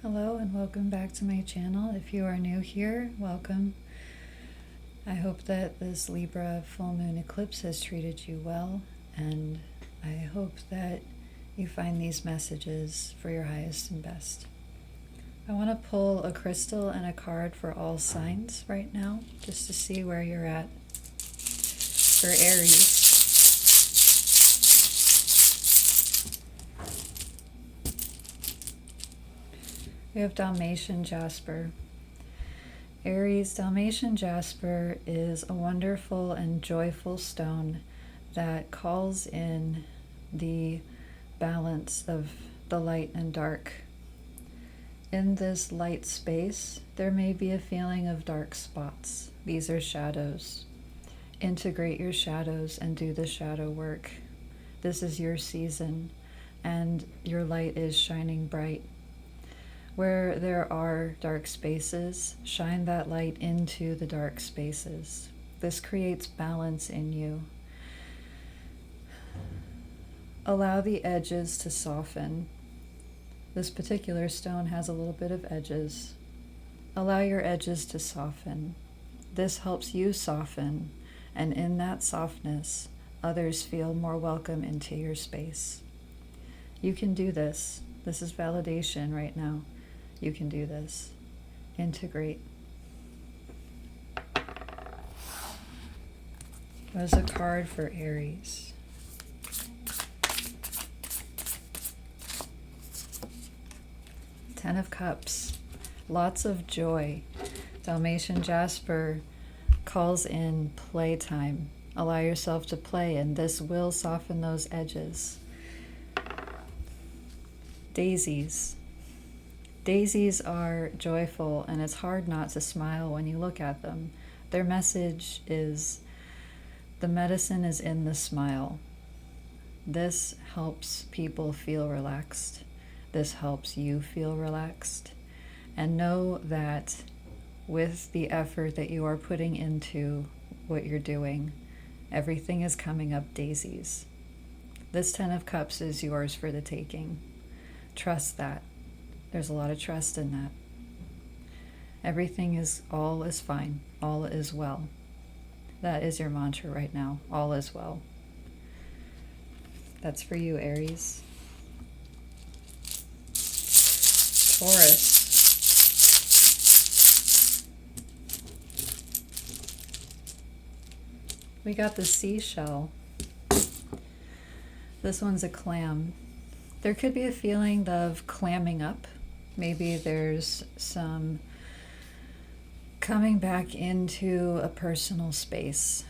Hello and welcome back to my channel. If you are new here, welcome. I hope that this Libra full moon eclipse has treated you well, and I hope that you find these messages for your highest and best. I want to pull a crystal and a card for all signs right now, just to see where you're at. For Aries, we have Dalmatian Jasper. Aries, Dalmatian Jasper is a wonderful and joyful stone that calls in the balance of the light and dark. In this light space, there may be a feeling of dark spots. These are shadows. Integrate your shadows and do the shadow work. This is your season, and your light is shining bright. Where there are dark spaces, shine that light into the dark spaces. This creates balance in you. Allow the edges to soften. This particular stone has a little bit of edges. Allow your edges to soften. This helps you soften, and in that softness, others feel more welcome into your space. You can do this. This is validation right now. You can do this. Integrate. There's a card for Aries. Ten of Cups. Lots of joy. Dalmatian Jasper calls in playtime. Allow yourself to play, and this will soften those edges. Daisies. Daisies are joyful, and it's hard not to smile when you look at them. Their message is the medicine is in the smile. This helps people feel relaxed. This helps you feel relaxed. And know that with the effort that you are putting into what you're doing, everything is coming up daisies. This Ten of Cups is yours for the taking. Trust that. There's a lot of trust in that. All is fine. All is well. That is your mantra right now. All is well. That's for you, Aries. Taurus. We got the seashell. This one's a clam. There could be a feeling of clamming up. Maybe there's some coming back into a personal space.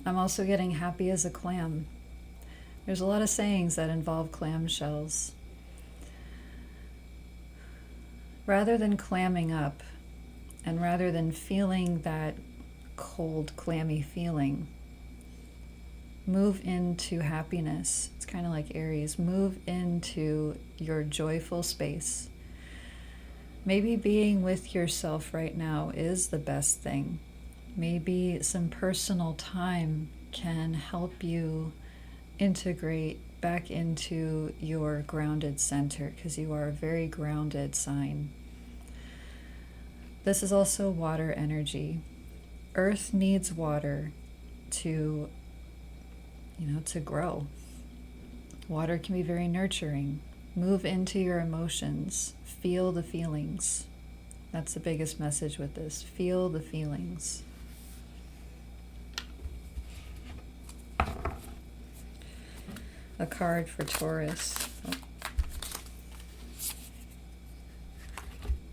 I'm also getting happy as a clam. There's a lot of sayings that involve clam shells. Rather than clamming up, and rather than feeling that cold, clammy feeling, move into happiness. It's kind of like Aries. Move into your joyful space. Maybe being with yourself right now is the best thing. Maybe some personal time can help you integrate back into your grounded center, because you are a very grounded sign. This is also water energy. Earth needs water to grow. Water can be very nurturing. Move into your emotions. Feel the feelings. That's the biggest message with this. Feel the feelings. A card for Taurus. Oh.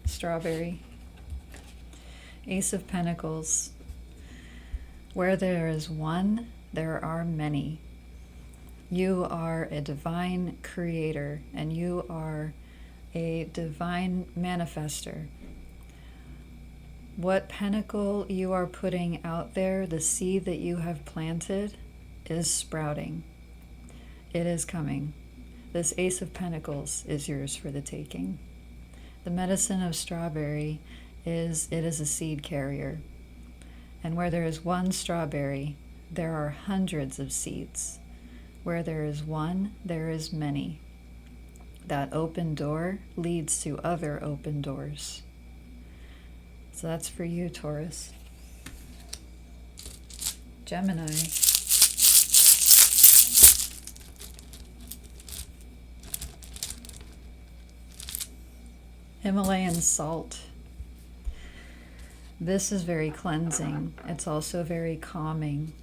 Strawberry. Ace of Pentacles. Where there is one, there are many. You are a divine creator, and you are a divine manifester. What pentacle you are putting out there, the seed that you have planted, is sprouting. It is coming. This Ace of Pentacles is yours for the taking. The medicine of strawberry is it is a seed carrier. And where there is one strawberry, there are hundreds of seeds. Where there is one, there is many. That open door leads to other open doors. So that's for you, Taurus. Gemini. Himalayan salt. This is very cleansing. It's also very calming.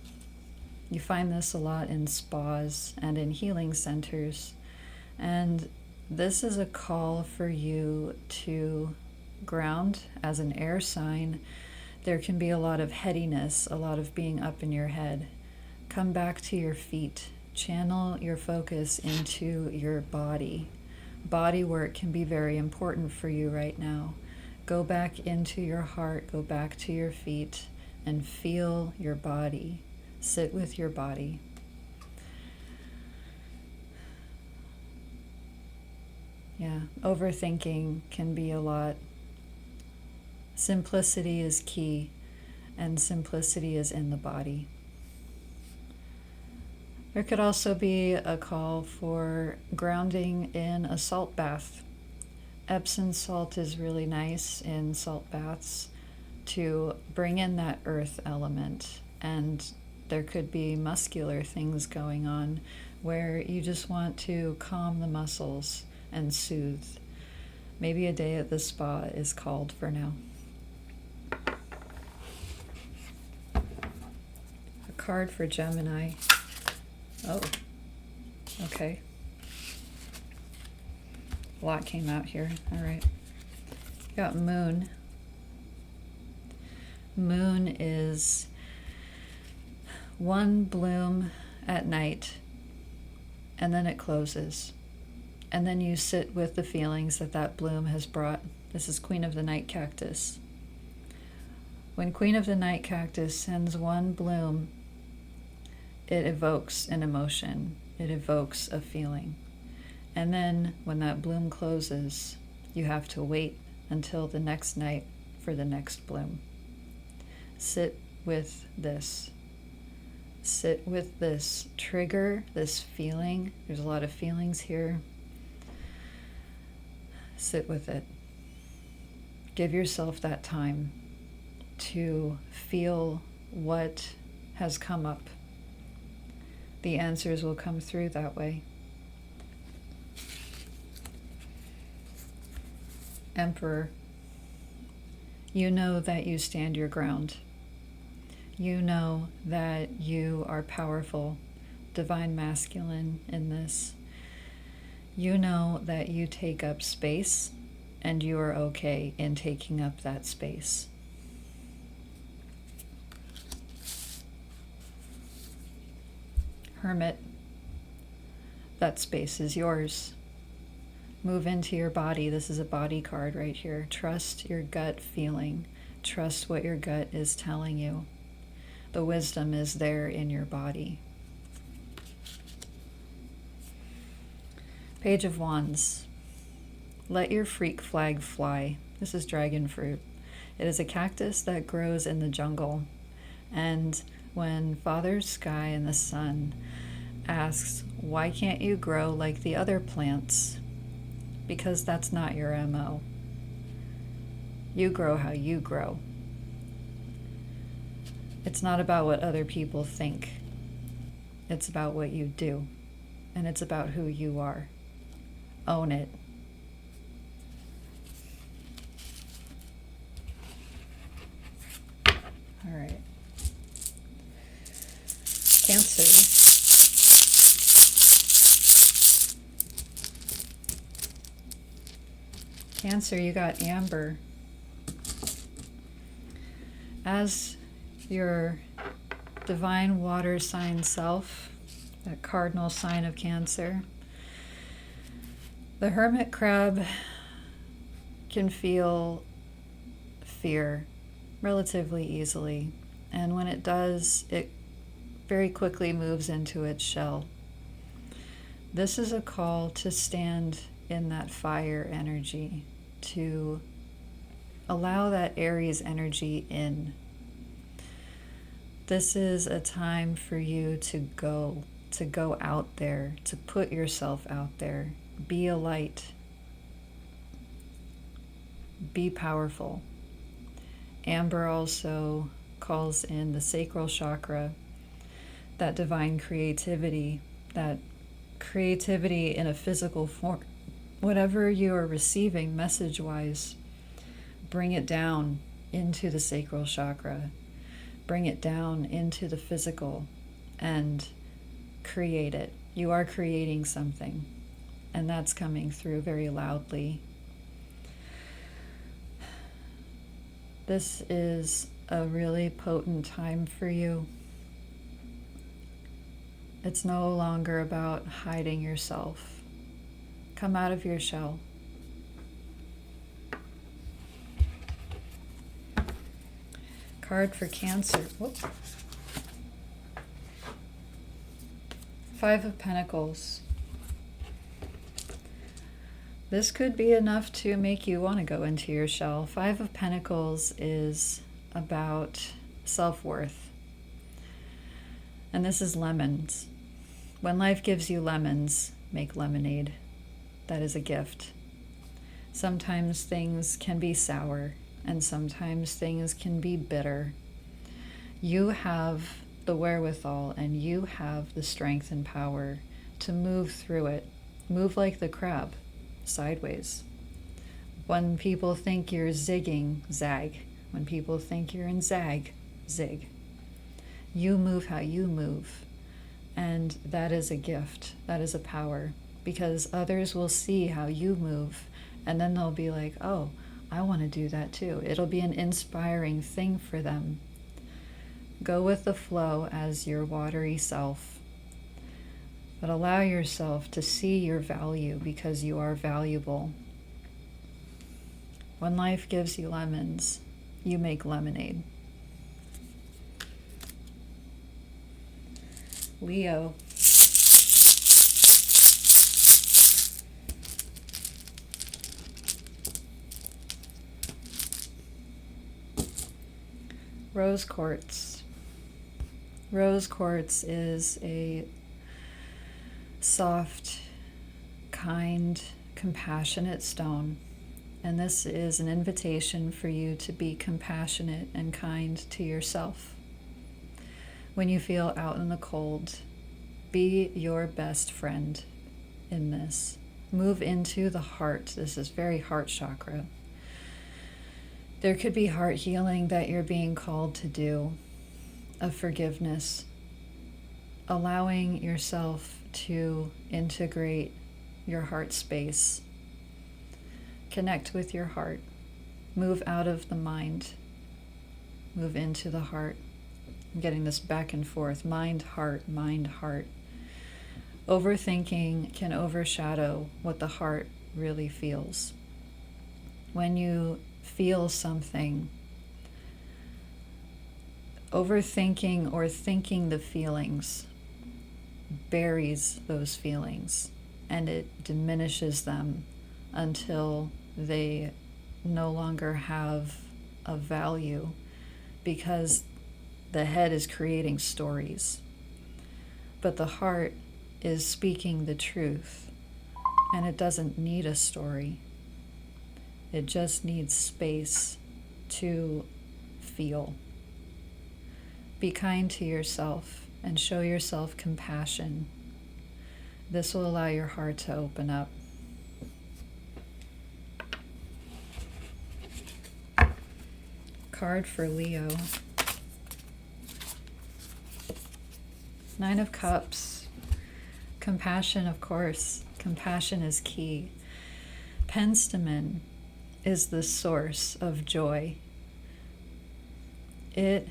You find this a lot in spas and in healing centers. And this is a call for you to ground as an air sign. There can be a lot of headiness, a lot of being up in your head. Come back to your feet. Channel your focus into your body. Body work can be very important for you right now. Go back into your heart, go back to your feet, and feel your body. Sit with your body. Yeah, overthinking can be a lot. Simplicity is key, and simplicity is in the body. There could also be a call for grounding in a salt bath. Epsom salt is really nice in salt baths to bring in that earth element, and there could be muscular things going on where you just want to calm the muscles and soothe. Maybe a day at the spa is called for now. A card for Gemini. Oh, okay. A lot came out here. All right. Got Moon. Moon is one bloom at night, and then it closes. And then you sit with the feelings that that bloom has brought. This is Queen of the Night Cactus. When Queen of the Night Cactus sends one bloom, it evokes an emotion. It evokes a feeling. And then when that bloom closes, you have to wait until the next night for the next bloom. Sit with this. Sit with this trigger, this feeling. There's a lot of feelings here. Sit with it. Give yourself that time to feel what has come up. The answers will come through that way. Emperor, you know that you stand your ground. You know that you are powerful, divine masculine in this. You know that you take up space, and you are okay in taking up that space. Hermit, that space is yours. Move into your body. This is a body card right here. Trust your gut feeling. Trust what your gut is telling you. The wisdom is there in your body. Page of Wands. Let your freak flag fly. This is dragon fruit. It is a cactus that grows in the jungle. And when Father Sky and the Sun asks, why can't you grow like the other plants? Because that's not your MO. You grow how you grow. It's not about what other people think. It's about what you do. And it's about who you are. Own it. All right. Cancer. Cancer, you got Amber. As your divine water sign self, that cardinal sign of Cancer, the hermit crab can feel fear relatively easily. And when it does, it very quickly moves into its shell. This is a call to stand in that fire energy, to allow that Aries energy in. This is a time for you to go out there, to put yourself out there, Be a light. Be powerful. Amber also calls in the sacral chakra, that divine creativity, that creativity in a physical form. Whatever you are receiving message-wise, bring it down into the sacral chakra. Bring it down into the physical and create it. You are creating something, and that's coming through very loudly. This is a really potent time for you. It's no longer about hiding yourself. Come out of your shell. Card for Cancer. Whoops. 5 of Pentacles. This could be enough to make you want to go into your shell. 5 of Pentacles is about self-worth. And this is lemons. When life gives you lemons, make lemonade. That is a gift. Sometimes things can be sour, and sometimes things can be bitter. You have the wherewithal, and you have the strength and power to move through it. Move like the crab. Sideways. When people think you're zigging, zag. When people think you're in zag, zig. You move how you move. And that is a gift. That is a power. Because others will see how you move, and then they'll be like, oh, I want to do that too. It'll be an inspiring thing for them. Go with the flow as your watery self. But allow yourself to see your value, because you are valuable. When life gives you lemons, you make lemonade. Leo. Rose quartz. Rose quartz is a soft, kind, compassionate stone. And this is an invitation for you to be compassionate and kind to yourself. When you feel out in the cold, be your best friend in this. Move into the heart. This is very heart chakra. There could be heart healing that you're being called to do, of forgiveness, allowing yourself to integrate your heart space. Connect with your heart. Move out of the mind. Move into the heart. I'm getting this back and forth. Mind, heart, mind, heart. Overthinking can overshadow what the heart really feels. When you feel something, overthinking or thinking the feelings buries those feelings, and it diminishes them until they no longer have a value, because the head is creating stories, but the heart is speaking the truth, and it doesn't need a story. It just needs space to feel. Be kind to yourself and show yourself compassion. This will allow your heart to open up. Card for Leo. 9 of Cups. Compassion, of course. Compassion is key. Penstemon is the source of joy. It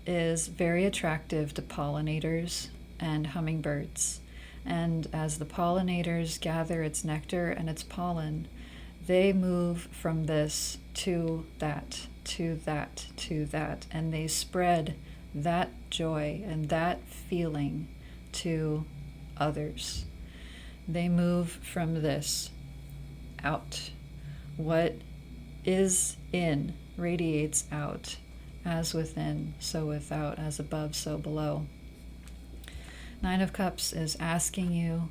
is very attractive to pollinators and hummingbirds. And as the pollinators gather its nectar and its pollen, they move from this to that, to that, to that, and they spread that joy and that feeling to others. They move from this out. What is in radiates out. As within, so without, as above, so below. 9 of Cups is asking you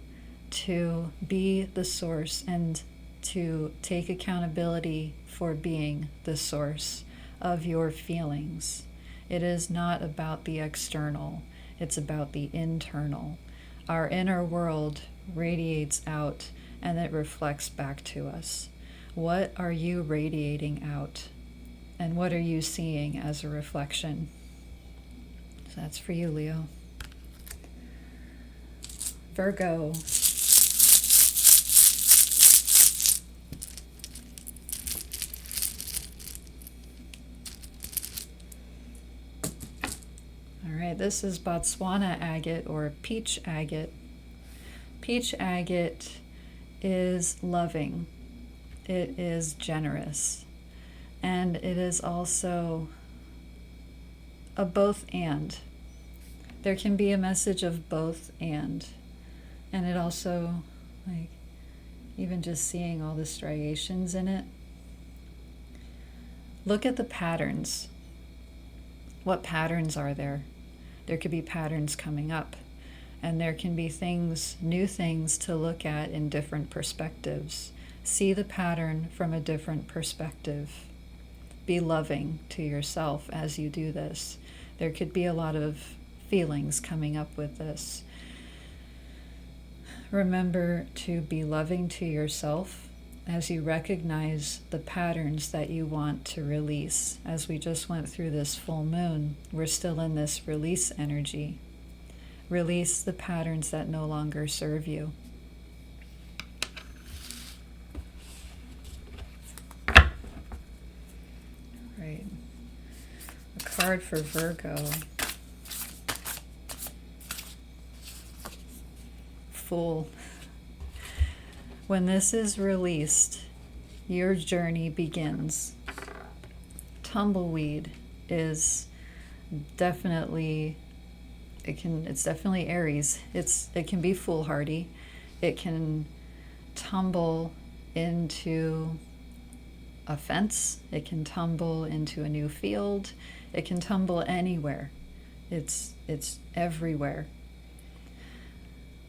to be the source and to take accountability for being the source of your feelings. It is not about the external, it's about the internal. Our inner world radiates out and it reflects back to us. What are you radiating out? And what are you seeing as a reflection? So that's for you, Leo. Virgo. All right, this is Botswana agate or peach agate. Peach agate is loving. It is generous. And it is also a both and. There can be a message of both and. And it also, like, even just seeing all the striations in it. Look at the patterns. What patterns are there? There could be patterns coming up. And there can be things, new things to look at in different perspectives. See the pattern from a different perspective. Be loving to yourself as you do this. There could be a lot of feelings coming up with this. Remember to be loving to yourself as you recognize the patterns that you want to release. As we just went through this full moon, we're still in this release energy. Release the patterns that no longer serve you. Right. A card for Virgo. Fool. When this is released, your journey begins. Tumbleweed is definitely, it's definitely Aries. It can be foolhardy. It can tumble into a fence. It can tumble into a new field. It can tumble anywhere. It's everywhere.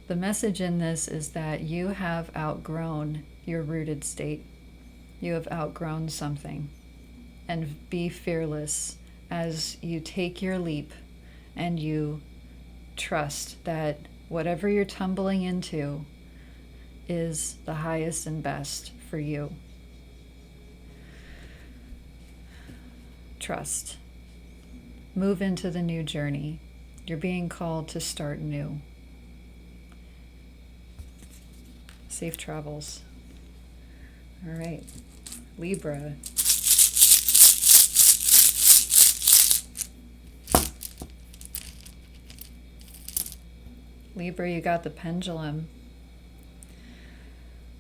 The message in this is that you have outgrown your rooted state. You have outgrown something. And be fearless as you take your leap and you trust that whatever you're tumbling into is the highest and best for you. Trust. Move into the new journey. You're being called to start new. Safe travels. All right, Libra. Libra, you got the pendulum.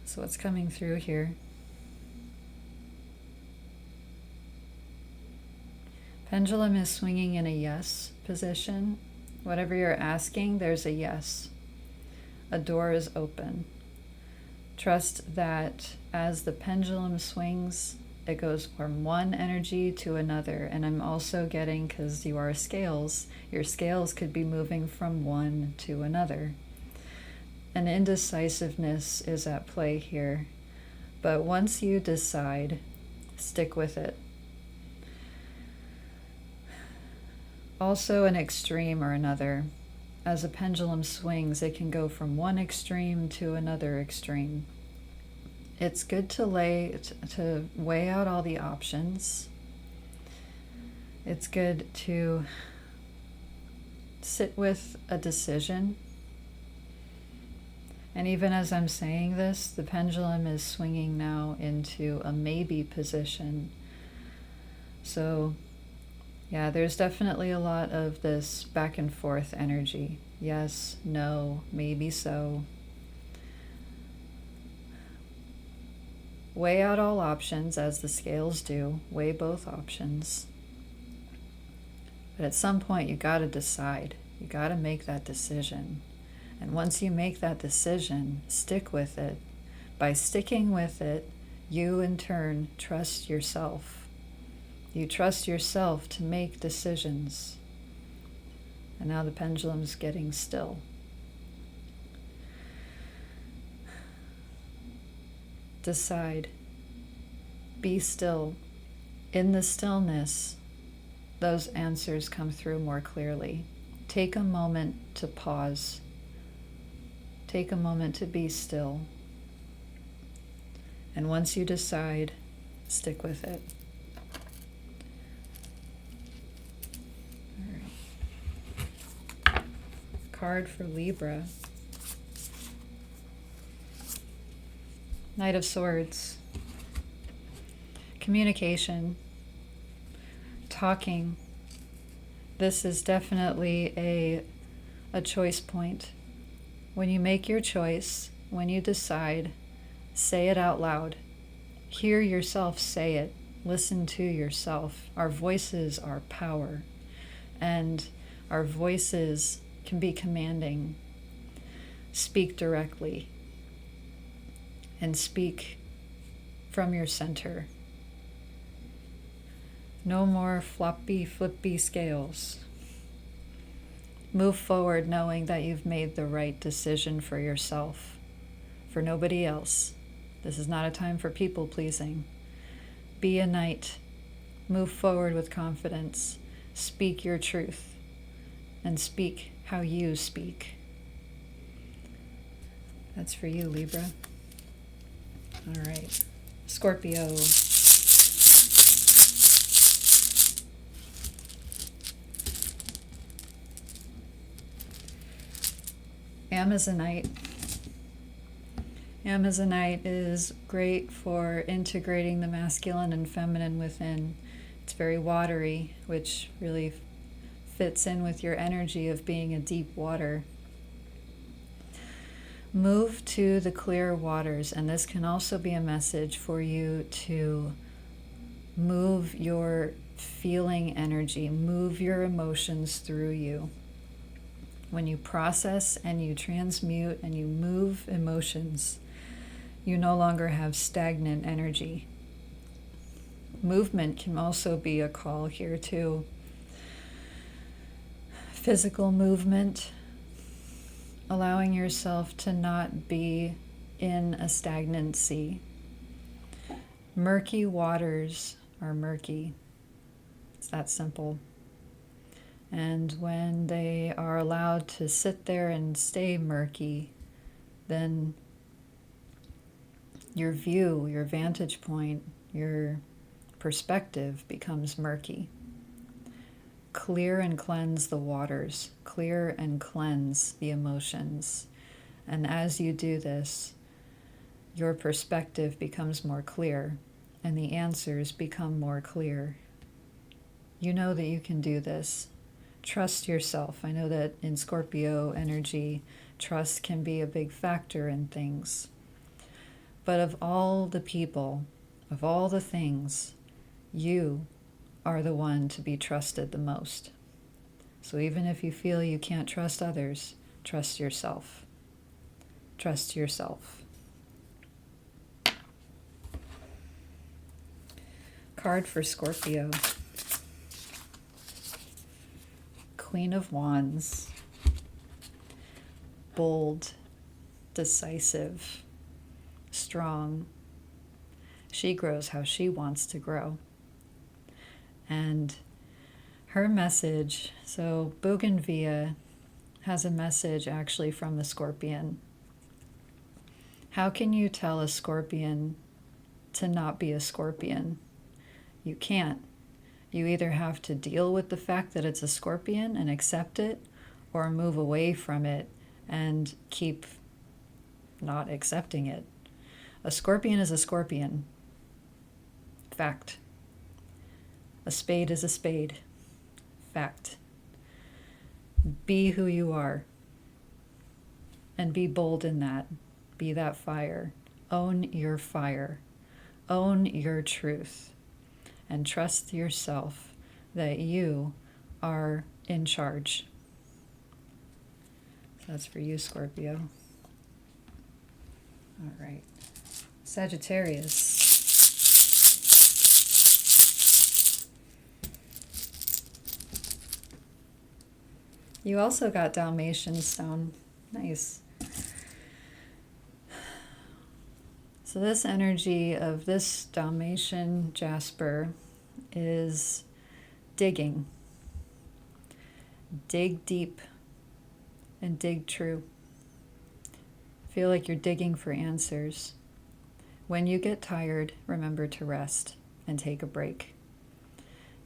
So what's coming through here? Pendulum is swinging in a yes position. Whatever you're asking, there's a yes. A door is open. Trust that as the pendulum swings, it goes from one energy to another. And I'm also getting, because you are scales, your scales could be moving from one to another. An indecisiveness is at play here. But once you decide, stick with it. Also an extreme or another. As a pendulum swings, it can go from one extreme to another extreme. It's good to weigh out all the options. It's good to sit with a decision. And even as I'm saying this, the pendulum is swinging now into a maybe position. So yeah, there's definitely a lot of this back and forth energy. Yes, no, maybe so. Weigh out all options as the scales do. Weigh both options. But at some point, you got to decide. You got to make that decision. And once you make that decision, stick with it. By sticking with it, you in turn trust yourself. You trust yourself to make decisions. And now the pendulum's getting still. decide. Be still. In the stillness, those answers come through more clearly. Take a moment to pause. Take a moment to be still. And once you decide, stick with it. All right. Card for Libra. Knight of Swords. Communication. Talking. This is definitely a choice point. When you make your choice, when you decide, say it out loud. Hear yourself say it. Listen to yourself. Our voices are power, and our voices can be commanding. Speak directly, and speak from your center. No more floppy, flippy scales. Move forward knowing that you've made the right decision for yourself, for nobody else. This is not a time for people pleasing. Be a knight. Move forward with confidence. Speak your truth, and speak how you speak. That's for you, Libra. All right. Scorpio. Amazonite. Amazonite is great for integrating the masculine and feminine within. It's very watery, which really fits in with your energy of being a deep water. Move to the clear waters, and this can also be a message for you to move your feeling energy, move your emotions through you. When you process and you transmute and you move emotions, you no longer have stagnant energy. Movement can also be a call here too. Physical movement, allowing yourself to not be in a stagnant sea. Murky waters are murky. It's that simple. And when they are allowed to sit there and stay murky, then your view, your vantage point, your perspective becomes murky. Clear and cleanse the waters. Clear and cleanse the emotions. And as you do this, your perspective becomes more clear, and the answers become more clear. You know that you can do this. Trust yourself. I know that in Scorpio energy, trust can be a big factor in things. But of all the people, of all the things, you are the one to be trusted the most. So even if you feel you can't trust others, trust yourself. Trust yourself. Card for Scorpio. Queen of Wands. Bold, decisive, strong. She grows how she wants to grow. And her message, so Bougainvillea has a message actually from the scorpion. How can you tell a scorpion to not be a scorpion? You can't. You either have to deal with the fact that it's a scorpion and accept it, or move away from it and keep not accepting it. A scorpion is a scorpion. Fact. A spade is a spade. Fact. Be who you are. And be bold in that. Be that fire. Own your fire. Own your truth. And trust yourself that you are in charge. So that's for you, Scorpio. All right. Sagittarius. You also got Dalmatian stone. Nice. So this energy of this Dalmatian jasper is digging. Dig deep and dig true. Feel like you're digging for answers. When you get tired, remember to rest and take a break.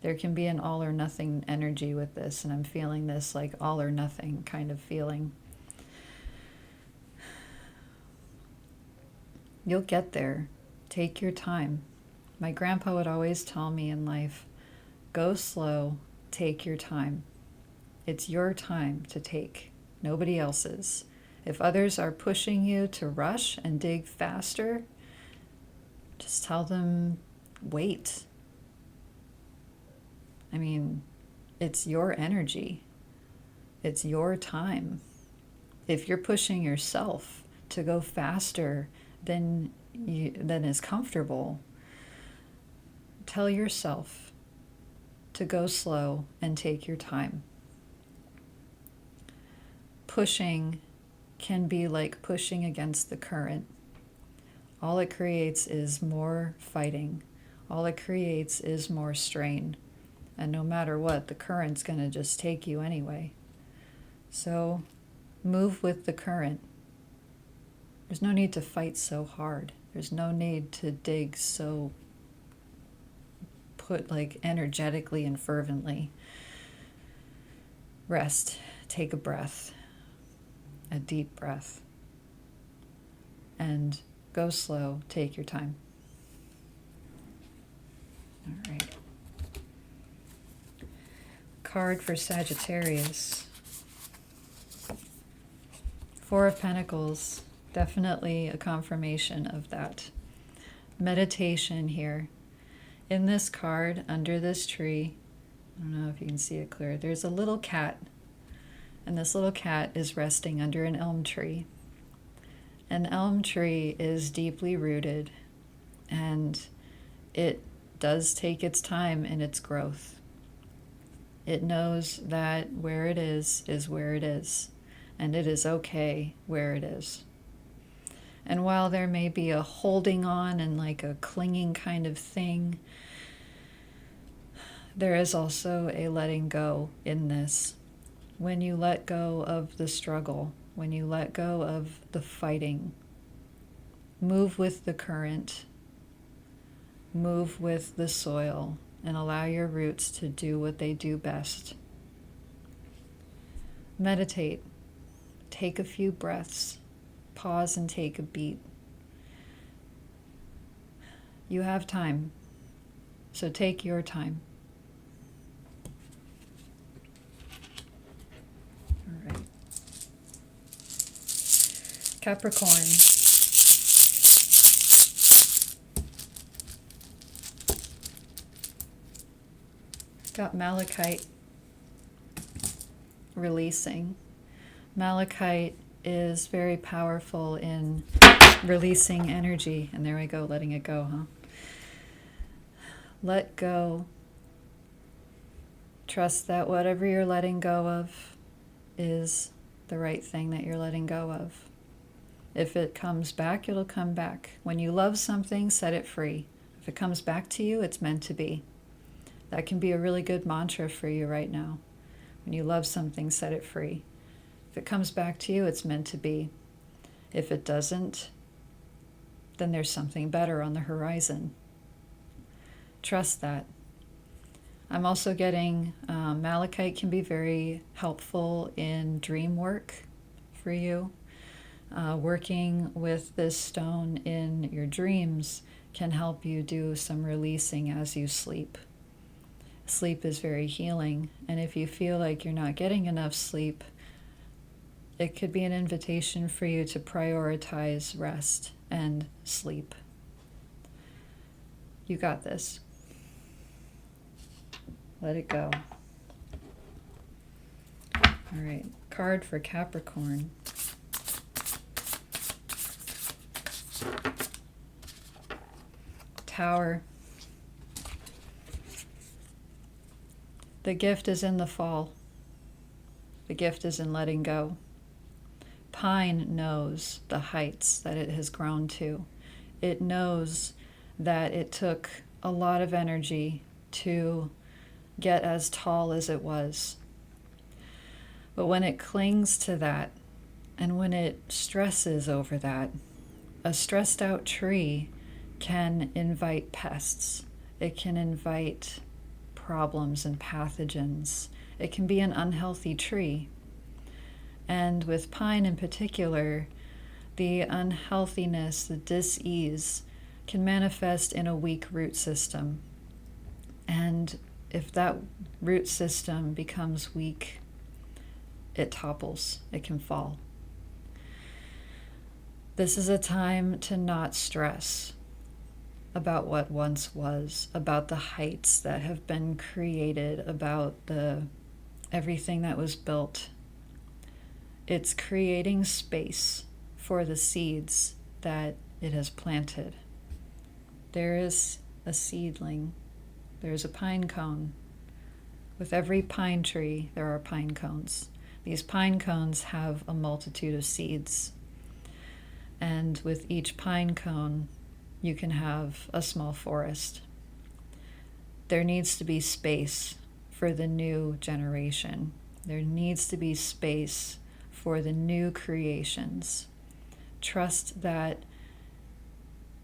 There can be an all or nothing energy with this, and I'm feeling this like all or nothing kind of feeling. You'll get there. Take your time. My grandpa would always tell me in life, go slow, take your time. It's your time to take, nobody else's. If others are pushing you to rush and dig faster, just tell them, wait. I mean, it's your energy. It's your time. If you're pushing yourself to go faster than is comfortable, tell yourself to go slow and take your time. Pushing can be like pushing against the current. All it creates is more fighting. All it creates is more strain. And no matter what, the current's going to just take you anyway. So move with the current. There's no need to fight so hard. There's no need to dig so energetically and fervently. Rest. Take a breath. A deep breath. And go slow. Take your time. All right. Card for Sagittarius. Four of Pentacles. Definitely a confirmation of that. Meditation here. In this card, under this tree, I don't know if you can see it clear, there's a little cat. And this little cat is resting under an elm tree. An elm tree is deeply rooted, and it does take its time in its growth. It knows that where it is where it is, and it is okay where it is. And while there may be a holding on and like a clinging kind of thing, there is also a letting go in this. When you let go of the struggle, when you let go of the fighting, move with the current, move with the soil, and allow your roots to do what they do best. Meditate. Take a few breaths. Pause and take a beat. You have time, so take your time. All right. Capricorn. Got Malachite releasing. Malachite is very powerful in releasing energy. And there we go, letting it go, huh? Let go. Trust that whatever you're letting go of is the right thing that you're letting go of. If it comes back, it'll come back. When you love something, set it free. If it comes back to you, it's meant to be. That can be a really good mantra for you right now. When you love something, set it free. If it comes back to you, it's meant to be. If it doesn't, then there's something better on the horizon. Trust that. I'm also getting Malachite can be very helpful in dream work for you. Working with this stone in your dreams can help you do some releasing as you sleep. Sleep is very healing, and if you feel like you're not getting enough sleep, it could be an invitation for you to prioritize rest and sleep. You got this. Let it go. All right, card for Capricorn. Tower. The gift is in the fall. The gift is in letting go. Pine knows the heights that it has grown to. It knows that it took a lot of energy to get as tall as it was. But when it clings to that, and when it stresses over that, a stressed out tree can invite pests. It can invite problems and pathogens. It can be an unhealthy tree. And with pine in particular, the unhealthiness, the dis-ease, can manifest in a weak root system. And if that root system becomes weak, it topples, it can fall. This is a time to not stress about what once was, about the heights that have been created, about everything that was built. It's creating space for the seeds that it has planted. There is a seedling. There's a pine cone. With every pine tree, there are pine cones. These pine cones have a multitude of seeds. And with each pine cone, you can have a small forest. There needs to be space for the new generation. There needs to be space for the new creations. Trust that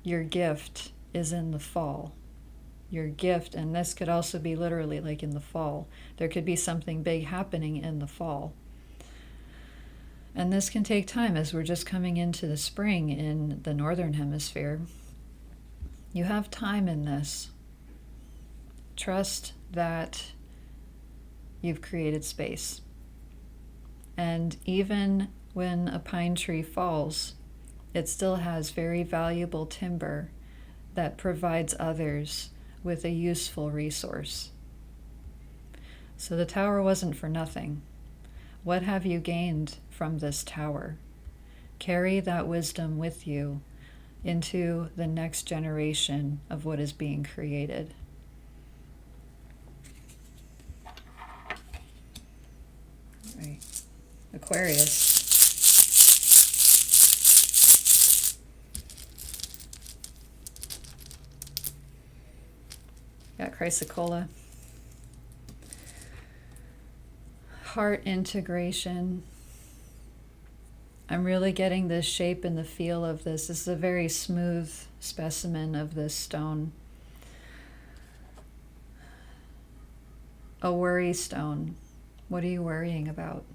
your gift is in the fall. Your gift, and this could also be literally like in the fall. There could be something big happening in the fall. And this can take time as we're just coming into the spring in the northern hemisphere. You have time in this. Trust that you've created space. And even when a pine tree falls, it still has very valuable timber that provides others with a useful resource. So the tower wasn't for nothing. What have you gained from this tower? Carry that wisdom with you into the next generation of what is being created. All right. Aquarius. Got Chrysocolla. Heart integration. I'm really getting the shape and the feel of this. This is a very smooth specimen of this stone. A worry stone. What are you worrying about?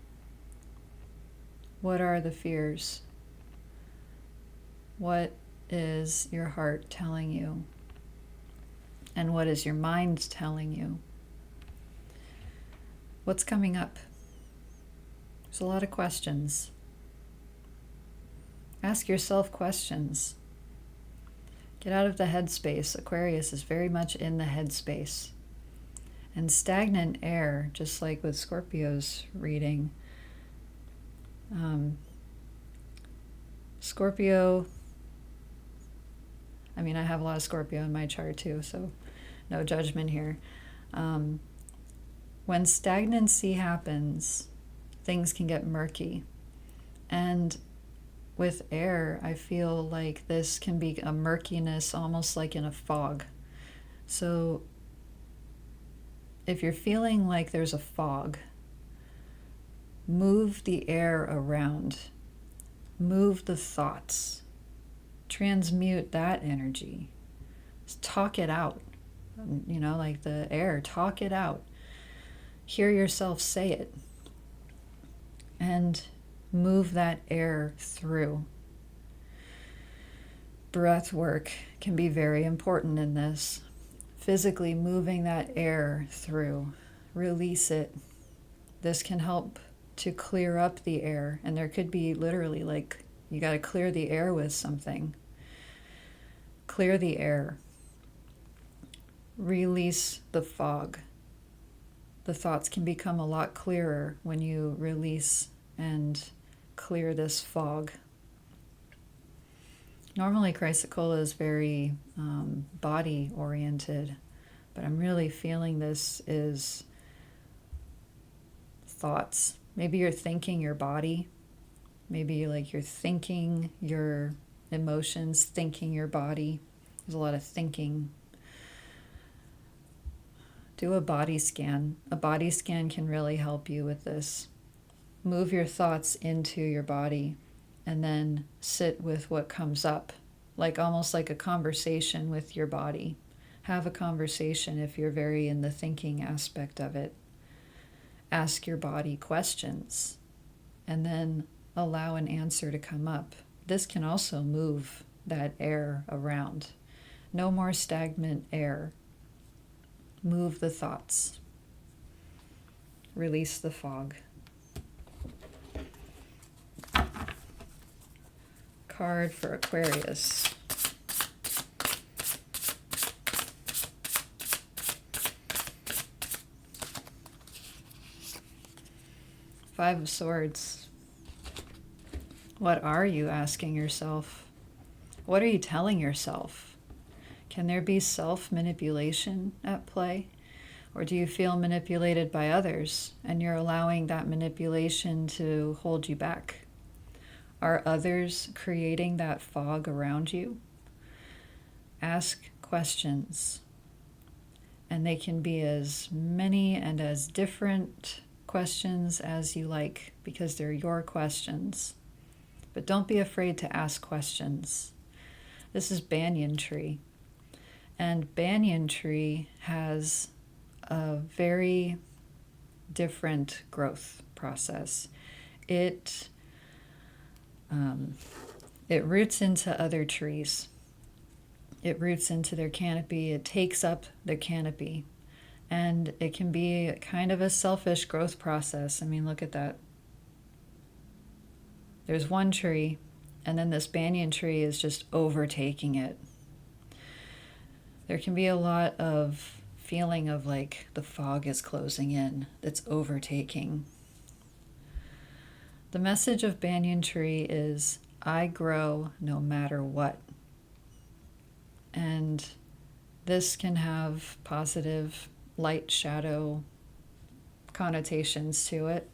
What are the fears? What is your heart telling you? And what is your mind telling you? What's coming up? There's a lot of questions. Ask yourself questions. Get out of the headspace. Aquarius is very much in the headspace. And stagnant air, just like with Scorpio's reading, Scorpio, I mean, I have a lot of Scorpio in my chart too, so no judgment here. When stagnancy happens, things can get murky. And with air, I feel like this can be a murkiness almost like in a fog. So if you're feeling like there's a fog, move the air around. Move the thoughts. Transmute that energy. Just talk it out. You know, like the air, talk it out. Hear yourself say it. And move that air through. Breath work can be very important in this. Physically moving that air through. Release it. This can help to clear up the air. And there could be literally like, you got to clear the air with something. Clear the air. Release the fog. The thoughts can become a lot clearer when you release and clear this fog. Normally Chrysocolla is very body oriented, but I'm really feeling this is thoughts. Maybe you're thinking your body. Maybe like you're thinking your emotions, thinking your body. There's a lot of thinking. Do a body scan. A body scan can really help you with this. Move your thoughts into your body and then sit with what comes up, like almost like a conversation with your body. Have a conversation if you're very in the thinking aspect of it. Ask your body questions and then allow an answer to come up. This can also move that air around. No more stagnant air. Move the thoughts. Release the fog. Card for Aquarius. Five of Swords. What are you asking yourself? What are you telling yourself? Can there be self-manipulation at play? Or do you feel manipulated by others and you're allowing that manipulation to hold you back? Are others creating that fog around you? Ask questions. And they can be as many and as different questions as you like, because they're your questions. But don't be afraid to ask questions. This is banyan tree. And banyan tree has a very different growth process. It roots into other trees. It roots into their canopy. It takes up their canopy. And it can be kind of a selfish growth process. I mean, look at that. There's one tree, and then this banyan tree is just overtaking it. There can be a lot of feeling of like the fog is closing in, that's overtaking. The message of banyan tree is, I grow no matter what. And this can have positive light shadow connotations to it.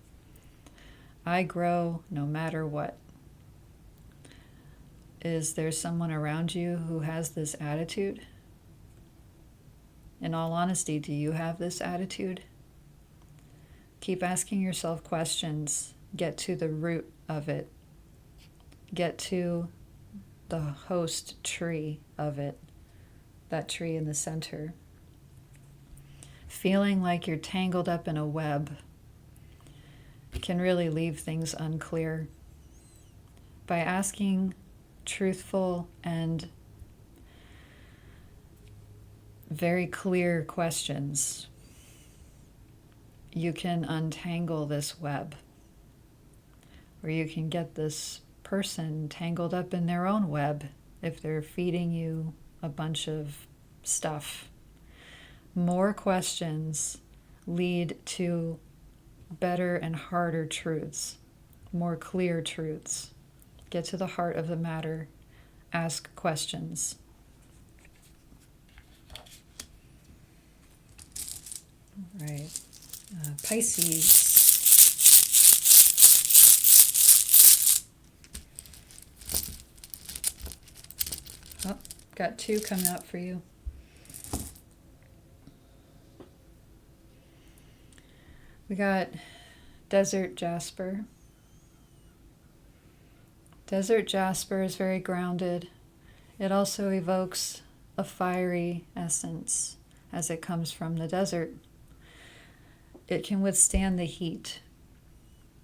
I grow no matter what. Is there someone around you who has this attitude? In all honesty, do you have this attitude? Keep asking yourself questions. Get to the root of it. Get to the host tree of it, that tree in the center. Feeling like you're tangled up in a web can really leave things unclear. By asking truthful and very clear questions, you can untangle this web, or you can get this person tangled up in their own web if they're feeding you a bunch of stuff. More questions lead to better and harder truths, more clear truths. Get to the heart of the matter. Ask questions. All right. Pisces. Oh, got two coming up for you. We got Desert Jasper. Desert Jasper is very grounded. It also evokes a fiery essence as it comes from the desert. It can withstand the heat.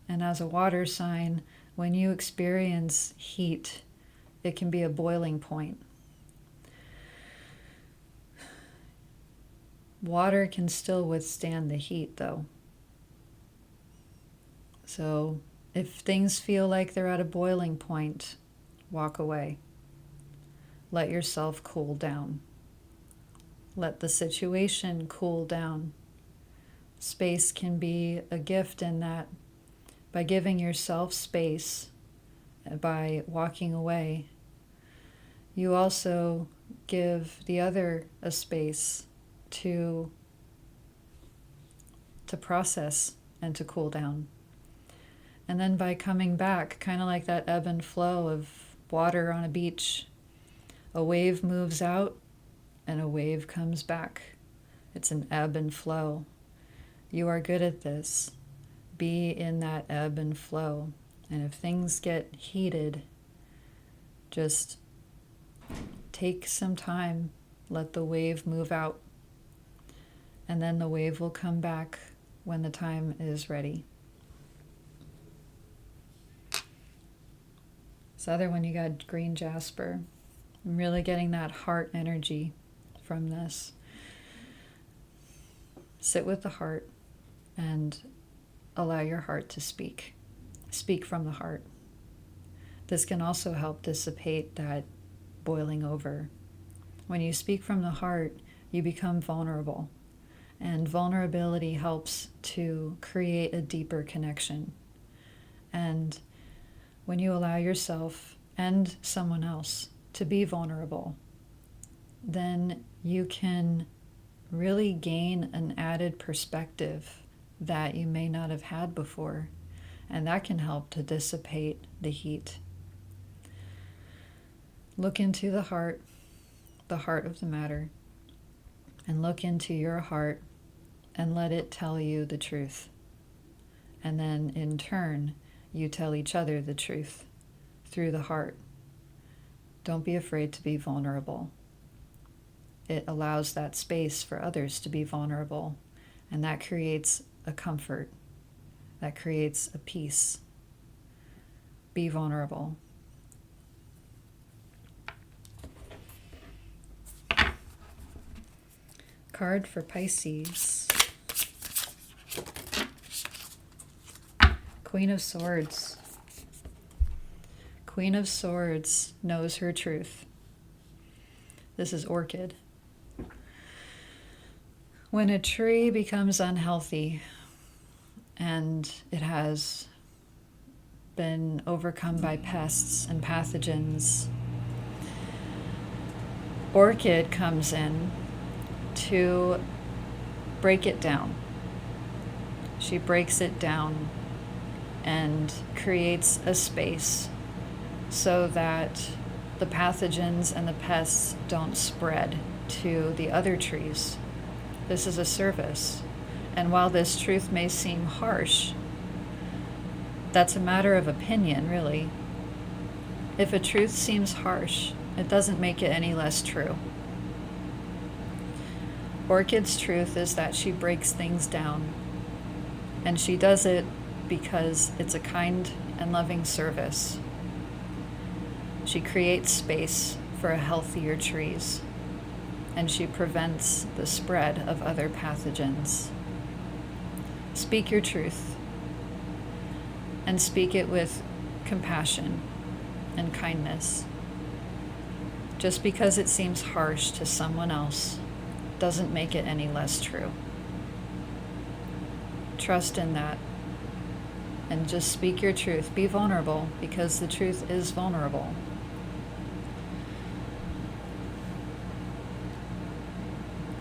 And as a water sign, when you experience heat, it can be a boiling point. Water can still withstand the heat, though. So if things feel like they're at a boiling point, walk away. Let yourself cool down. Let the situation cool down. Space can be a gift in that. By giving yourself space, by walking away, you also give the other a space to process and to cool down. And then by coming back, kind of like that ebb and flow of water on a beach. A wave moves out and a wave comes back. It's an ebb and flow. You are good at this. Be in that ebb and flow. And if things get heated, just take some time, let the wave move out, and then the wave will come back when the time is ready. This other one, you got green jasper. I'm really getting that heart energy from this. Sit with the heart and allow your heart to speak. Speak from the heart. This can also help dissipate that boiling over. When you speak from the heart, you become vulnerable. And vulnerability helps to create a deeper connection. And when you allow yourself and someone else to be vulnerable, then you can really gain an added perspective that you may not have had before. And that can help to dissipate the heat. Look into the heart of the matter, and look into your heart and let it tell you the truth. And then in turn, you tell each other the truth through the heart. Don't be afraid to be vulnerable. It allows that space for others to be vulnerable, and that creates a comfort. That creates a peace. Be vulnerable. Card for Pisces. Queen of Swords. Queen of Swords knows her truth. This is Orchid. When a tree becomes unhealthy and it has been overcome by pests and pathogens, Orchid comes in to break it down. She breaks it down and creates a space so that the pathogens and the pests don't spread to the other trees. This is a service. And while this truth may seem harsh, that's a matter of opinion, really. If a truth seems harsh, it doesn't make it any less true. Orchid's truth is that she breaks things down, and she does it because it's a kind and loving service. She creates space for healthier trees, and she prevents the spread of other pathogens. Speak your truth, and speak it with compassion and kindness. Just because it seems harsh to someone else doesn't make it any less true. Trust in that, and just speak your truth. Be vulnerable, because the truth is vulnerable.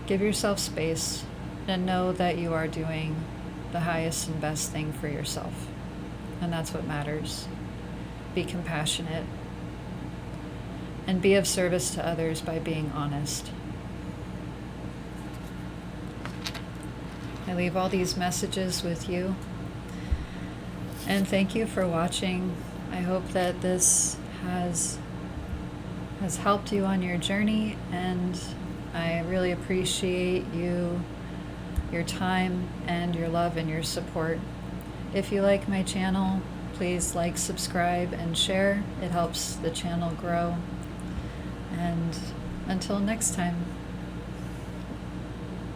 Give yourself space and know that you are doing the highest and best thing for yourself. And that's what matters. Be compassionate and be of service to others by being honest. I leave all these messages with you. And thank you for watching. I hope that this has helped you on your journey, and I really appreciate your time and your love and your support. If you like my channel, please like, subscribe, and share. It helps the channel grow. And until next time.